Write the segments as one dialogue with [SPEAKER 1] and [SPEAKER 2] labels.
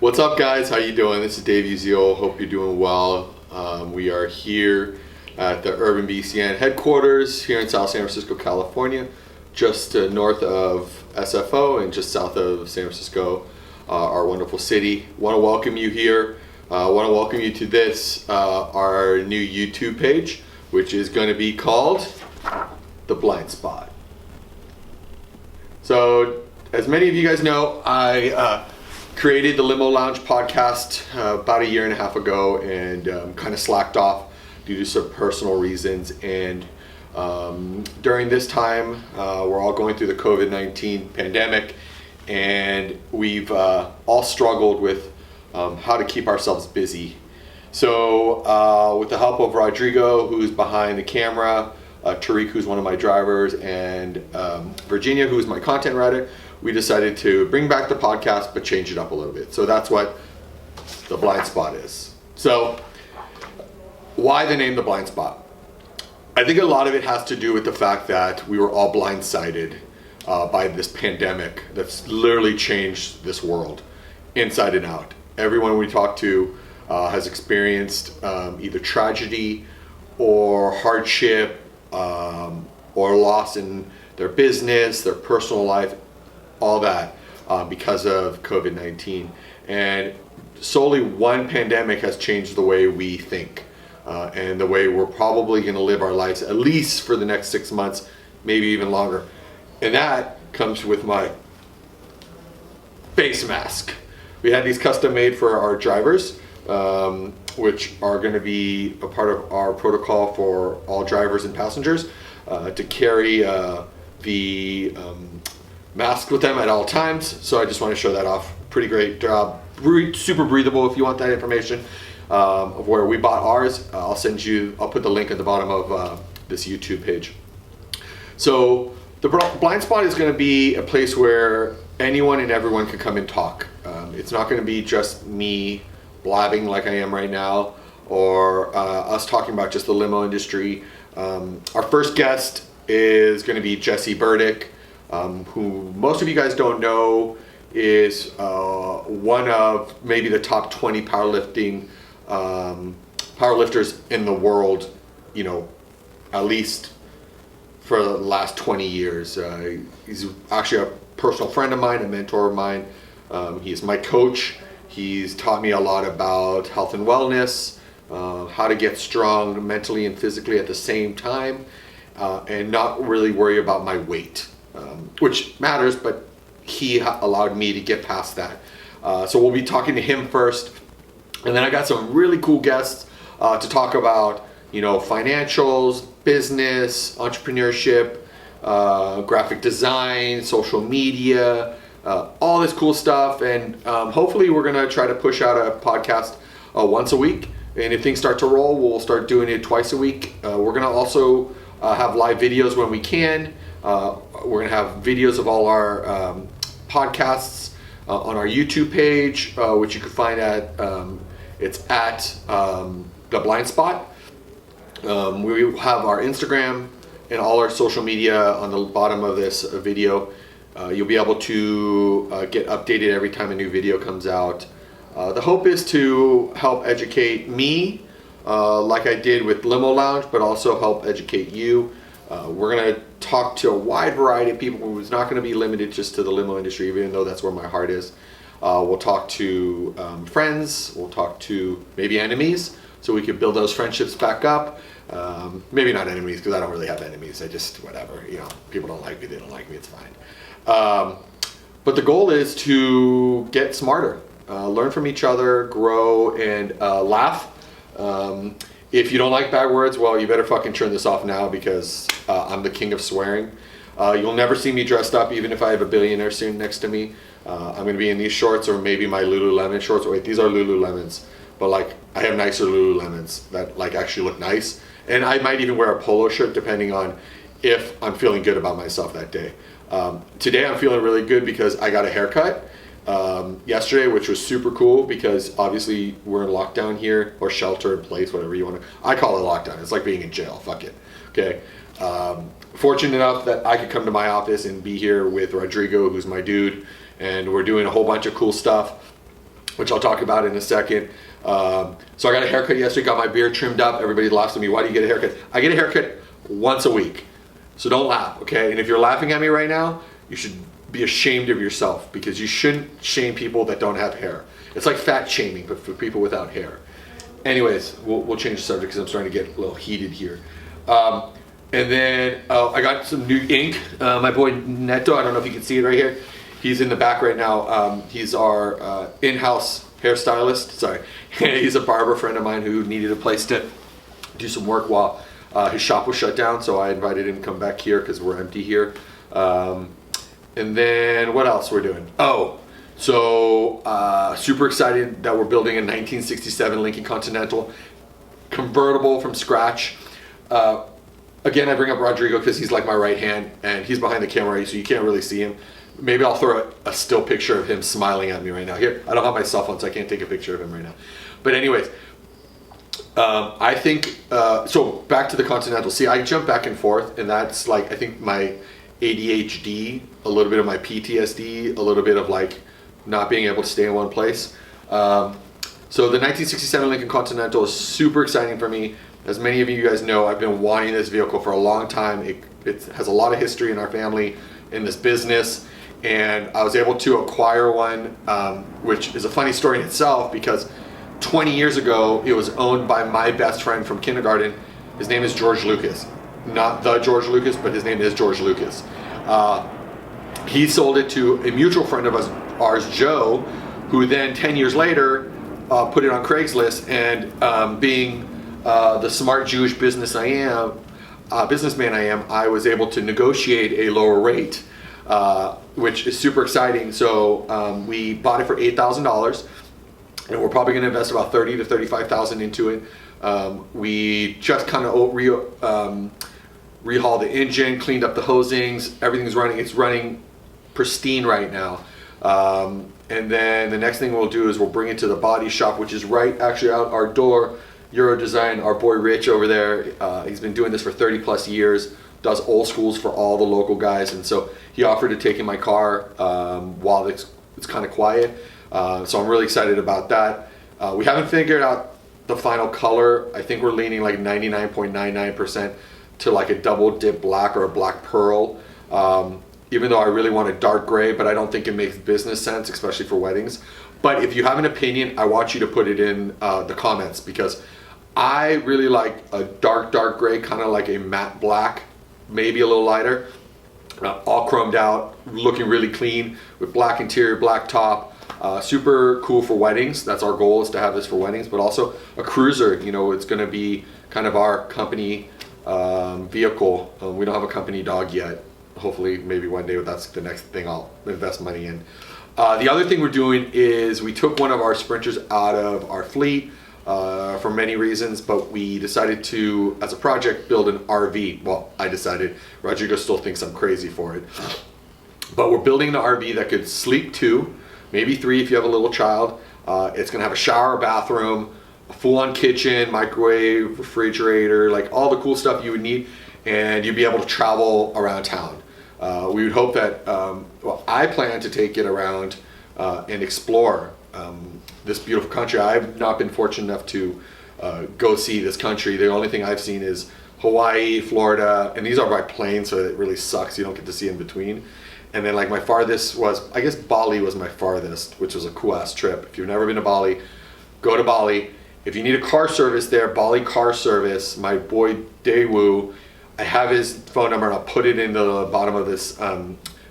[SPEAKER 1] What's up, guys? How you doing? This is Dave Uziel. Hope you're doing well. We are here at the Urban BCN headquarters here in South San Francisco, California, just north of SFO and just south of San Francisco, our wonderful city. Want to welcome you here. Want to welcome you to this, our new YouTube page, which is going to be called The Blind Spot. So, as many of you guys know, I created the Limo Lounge podcast about a year and a half ago, and kind of slacked off due to some personal reasons. And during this time, we're all going through the COVID-19 pandemic, and we've all struggled with how to keep ourselves busy. So with the help of Rodrigo, who's behind the camera, Tariq, who's one of my drivers, and Virginia, who's my content writer, we decided to bring back the podcast but change it up a little bit. So that's what The Blind Spot is. So why the name The Blind Spot? I think a lot of it has to do with the fact that we were all blindsided by this pandemic that's literally changed this world inside and out. Everyone we talk to has experienced either tragedy or hardship or loss in their business, their personal life, all that because of COVID-19. And solely one pandemic has changed the way we think and the way we're probably going to live our lives, at least for the next 6 months, maybe even longer. And that comes with my face mask. We had these custom made for our drivers, which are going to be a part of our protocol for all drivers and passengers to carry the mask with them at all times. So I just want to show that off. Pretty great job. Super breathable. If you want that information of where we bought ours, I'll put the link at the bottom of this YouTube page. So the Blind Spot is going to be a place where anyone and everyone can come and talk. It's not going to be just me blabbing like I am right now, or us talking about just the limo industry. Our first guest is going to be Jesse Burdick, who most of you guys don't know is one of maybe the top 20 powerlifters in the world, at least for the last 20 years. He's actually a personal friend of mine, a mentor of mine. He's my coach. He's taught me a lot about health and wellness, how to get strong mentally and physically at the same time, and not really worry about my weight, which matters, but he allowed me to get past that. So we'll be talking to him first, and then I got some really cool guests to talk about, financials, business, entrepreneurship, graphic design, social media, all this cool stuff. And hopefully we're going to try to push out a podcast once a week. And if things start to roll, we'll start doing it twice a week. We're going to also have live videos when we can. We're going to have videos of all our podcasts on our YouTube page, which you can find at, it's at The Blind Spot. We have our Instagram and all our social media on the bottom of this video. You'll be able to get updated every time a new video comes out. The hope is to help educate me, like I did with Limo Lounge, but also help educate you. We're going to talk to a wide variety of people. It's not going to be limited just to the limo industry, even though that's where my heart is. We'll talk to friends. We'll talk to maybe enemies, so we could build those friendships back up. Maybe not enemies, because I don't really have enemies. I just, whatever, people don't like me, they don't like me, it's fine. But the goal is to get smarter, learn from each other, grow, and laugh. If you don't like bad words, well, you better fucking turn this off now, because I'm the king of swearing. You'll never see me dressed up, even if I have a billionaire sitting next to me. I'm going to be in these shorts, or maybe my Lululemon shorts. Wait, these are Lululemons. But I have nicer Lululemons that actually look nice. And I might even wear a polo shirt depending on if I'm feeling good about myself that day. Today I'm feeling really good because I got a haircut yesterday, which was super cool, because obviously we're in lockdown here, or shelter in place, whatever you want to. I call it lockdown. It's like being in jail. Fuck it. Okay. Fortunate enough that I could come to my office and be here with Rodrigo, who's my dude, and we're doing a whole bunch of cool stuff, which I'll talk about in a second. So I got a haircut yesterday, got my beard trimmed up. Everybody laughs at me, why do you get a haircut? I get a haircut once a week. So don't laugh, okay? And if you're laughing at me right now, you should be ashamed of yourself, because you shouldn't shame people that don't have hair. It's like fat shaming, but for people without hair. Anyways, we'll change the subject because I'm starting to get a little heated here. And then I got some new ink. My boy Neto, I don't know if you can see it right here. He's in the back right now. He's our in-house hairstylist. Sorry, he's a barber friend of mine who needed a place to do some work while his shop was shut down. So I invited him to come back here because we're empty here. And then what else we're doing? Oh, so super excited that we're building a 1967 Lincoln Continental convertible from scratch. Again, I bring up Rodrigo because he's like my right hand, and he's behind the camera, so you can't really see him. Maybe I'll throw a still picture of him smiling at me right now. Here, I don't have my cell phone, so I can't take a picture of him right now. But anyways, I think, so back to the Continental. See, I jump back and forth, and that's like, I think my ADHD, a little bit of my PTSD, a little bit of like not being able to stay in one place. So the 1967 Lincoln Continental is super exciting for me. As many of you guys know, I've been wanting this vehicle for a long time. It has a lot of history in our family, in this business, and I was able to acquire one, which is a funny story in itself, because 20 years ago, it was owned by my best friend from kindergarten. His name is George Lucas. Not the George Lucas, but his name is George Lucas. He sold it to a mutual friend of ours, Joe, who then 10 years later put it on Craigslist, and being the smart Jewish businessman I am, I was able to negotiate a lower rate, which is super exciting. So we bought it for $8,000, and we're probably going to invest about $30,000 to $35,000 into it. We just kind of rehauled the engine, cleaned up the hosings, everything's running. It's running pristine right now. And then the next thing we'll do is we'll bring it to the body shop, which is right actually out our door. Euro Design, our boy Rich over there, he's been doing this for 30 plus years, does old schools for all the local guys, and so he offered to take in my car while it's kind of quiet. So I'm really excited about that. We haven't figured out the final color. I think we're leaning like 99.99% to like a double dip black or a black pearl. Even though I really want a dark gray, but I don't think it makes business sense, especially for weddings. But if you have an opinion, I want you to put it in the comments, because I really like a dark gray, kind of like a matte black, maybe a little lighter, all chromed out, looking really clean with black interior, black top. Super cool for weddings. That's our goal, is to have this for weddings, but also a cruiser. You know, it's going to be kind of our company vehicle. We don't have a company dog yet. Hopefully, maybe one day, that's the next thing I'll invest money in. The other thing we're doing is we took one of our Sprinters out of our fleet for many reasons, but we decided to, as a project, build an RV. Well, I decided. Rodrigo still thinks I'm crazy for it. But we're building an RV that could sleep 2, maybe 3 if you have a little child. It's going to have a shower, bathroom, a full-on kitchen, microwave, refrigerator, like all the cool stuff you would need, and you'd be able to travel around town. We would hope that, well, I plan to take it around and explore this beautiful country. I've not been fortunate enough to go see this country. The only thing I've seen is Hawaii, Florida, and these are by plane, so it really sucks. You don't get to see in between. And then like my farthest was, I guess Bali was my farthest, which was a cool ass trip. If you've never been to Bali, go to Bali. If you need a car service there, Bali Car Service, my boy Dewa, I have his phone number, and I'll put it in the bottom of this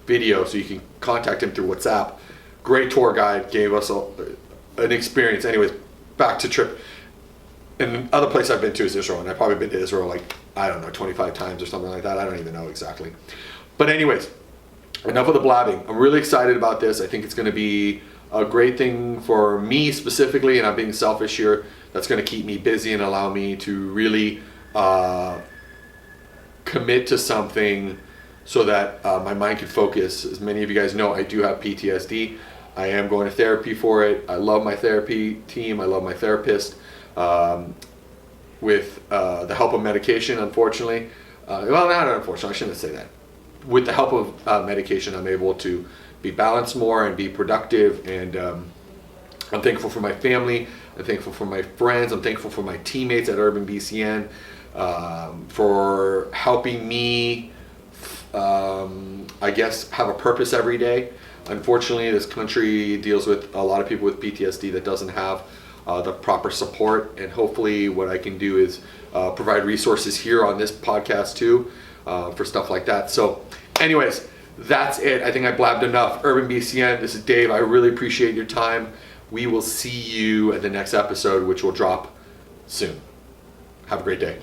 [SPEAKER 1] video so you can contact him through WhatsApp. Great tour guide, gave us an experience. Anyways, back to trip. And the other place I've been to is Israel, and I've probably been to Israel like, I don't know, 25 times or something like that. I don't even know exactly. But anyways, enough of the blabbing. I'm really excited about this. I think it's going to be a great thing for me specifically, and I'm being selfish here. That's going to keep me busy and allow me to really commit to something so that my mind can focus. As many of you guys know, I do have PTSD. I am going to therapy for it. I love my therapy team. I love my therapist. With the help of medication, unfortunately, well, not unfortunately, I shouldn't say that. With the help of medication, I'm able to be balanced more and be productive. And I'm thankful for my family. I'm thankful for my friends. I'm thankful for my teammates at Urban BCN for helping me, I guess, have a purpose every day. Unfortunately, this country deals with a lot of people with PTSD that doesn't have the proper support. And hopefully what I can do is provide resources here on this podcast too for stuff like that. So anyways, that's it. I think I blabbed enough. Urban BCN, this is Dave. I really appreciate your time. We will see you at the next episode, which will drop soon. Have a great day.